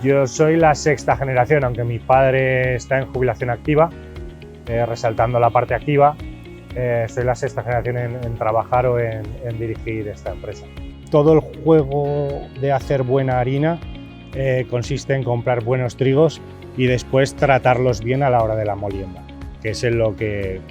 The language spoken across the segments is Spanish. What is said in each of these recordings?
Yo soy la sexta generación, aunque mi padre está en jubilación activa, resaltando la parte activa, soy la sexta generación en trabajar o en dirigir esta empresa. Todo el juego de hacer buena harina consiste en comprar buenos trigos y después tratarlos bien a la hora de la molienda, que es en lo que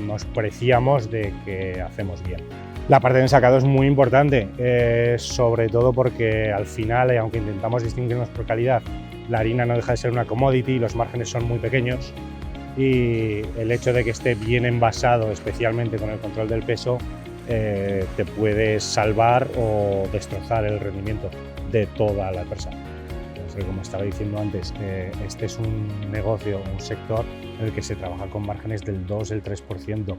nos preciamos de que hacemos bien. La parte de ensacado es muy importante, sobre todo porque al final, aunque intentamos distinguirnos por calidad, la harina no deja de ser una commodity, los márgenes son muy pequeños y el hecho de que esté bien envasado, especialmente con el control del peso, te puede salvar o destrozar el rendimiento de toda la empresa. Entonces, como estaba diciendo antes, este es un negocio, un sector en el que se trabaja con márgenes del 2, el 3%.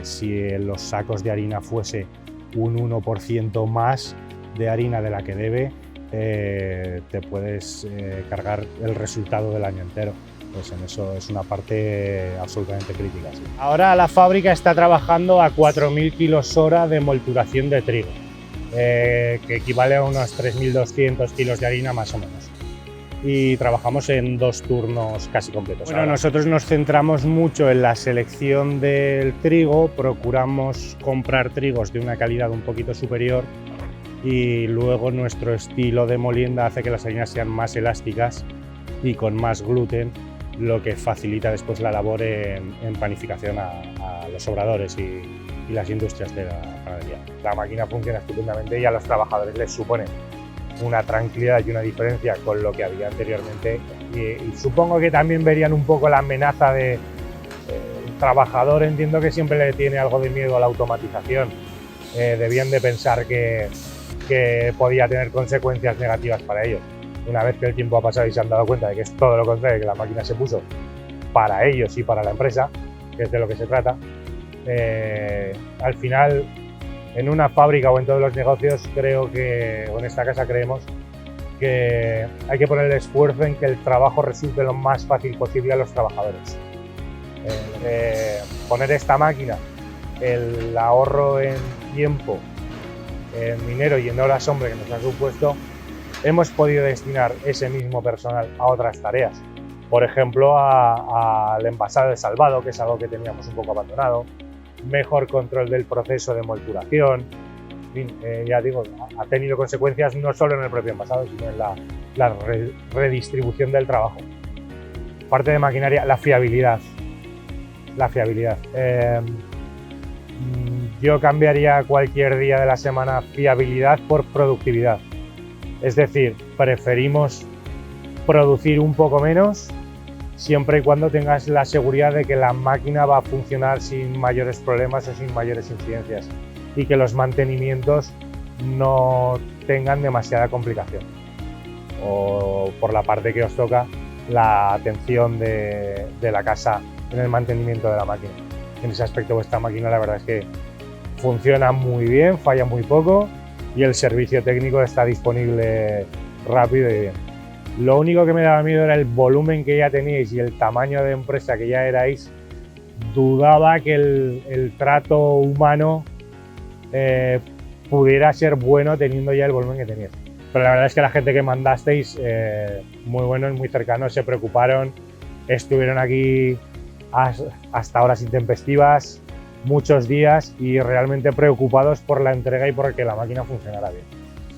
Si en los sacos de harina fuese un 1% más de harina de la que debe, te puedes cargar el resultado del año entero. Pues en eso es una parte absolutamente crítica. Sí. Ahora la fábrica está trabajando a 4.000 kilos hora de molturación de trigo, que equivale a unos 3.200 kilos de harina más o menos. Y trabajamos en 2 turnos casi completos. Bueno, nosotros nos centramos mucho en la selección del trigo, procuramos comprar trigos de una calidad un poquito superior y luego nuestro estilo de molienda hace que las harinas sean más elásticas y con más gluten, lo que facilita después la labor en panificación a los obradores y las industrias de la panadería. La máquina funciona estupendamente y a los trabajadores les supone una tranquilidad y una diferencia con lo que había anteriormente y supongo que también verían un poco la amenaza de el trabajador. Entiendo que siempre le tiene algo de miedo a la automatización, debían de pensar que podía tener consecuencias negativas para ellos. Una vez que el tiempo ha pasado y se han dado cuenta de que es todo lo contrario, que la máquina se puso para ellos y para la empresa, que es de lo que se trata, al final en una fábrica o en todos los negocios creo que, o en esta casa creemos, que hay que poner el esfuerzo en que el trabajo resulte lo más fácil posible a los trabajadores. Poner esta máquina, el ahorro en tiempo, en dinero y en horas hombre que nos ha supuesto, hemos podido destinar ese mismo personal a otras tareas. Por ejemplo, al envasado de salvado, que es algo que teníamos un poco abandonado, mejor control del proceso de molturación. En fin, ya digo, ha tenido consecuencias no solo en el propio envasado, sino en la redistribución del trabajo. Parte de maquinaria, la fiabilidad. Yo cambiaría cualquier día de la semana fiabilidad por productividad. Es decir, preferimos producir un poco menos siempre y cuando tengas la seguridad de que la máquina va a funcionar sin mayores problemas o sin mayores incidencias y que los mantenimientos no tengan demasiada complicación. O por la parte que os toca, la atención de la casa en el mantenimiento de la máquina. En ese aspecto vuestra máquina la verdad es que funciona muy bien, falla muy poco y el servicio técnico está disponible rápido y bien. Lo único que me daba miedo era el volumen que ya teníais y el tamaño de empresa que ya erais. Dudaba que el trato humano pudiera ser bueno teniendo ya el volumen que teníais. Pero la verdad es que la gente que mandasteis, muy buenos, muy cercanos, se preocuparon, estuvieron aquí hasta horas intempestivas, muchos días y realmente preocupados por la entrega y por que la máquina funcionara bien.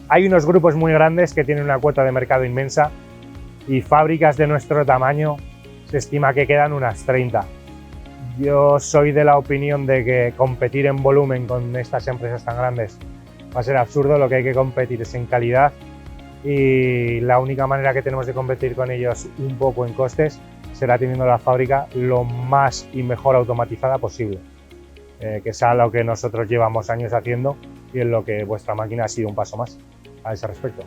Hay unos grupos muy grandes que tienen una cuota de mercado inmensa y fábricas de nuestro tamaño se estima que quedan unas 30. Yo soy de la opinión de que competir en volumen con estas empresas tan grandes va a ser absurdo. Lo que hay que competir es en calidad y la única manera que tenemos de competir con ellos un poco en costes será teniendo la fábrica lo más y mejor automatizada posible, que es lo que nosotros llevamos años haciendo y en lo que vuestra máquina ha sido un paso más a ese respecto.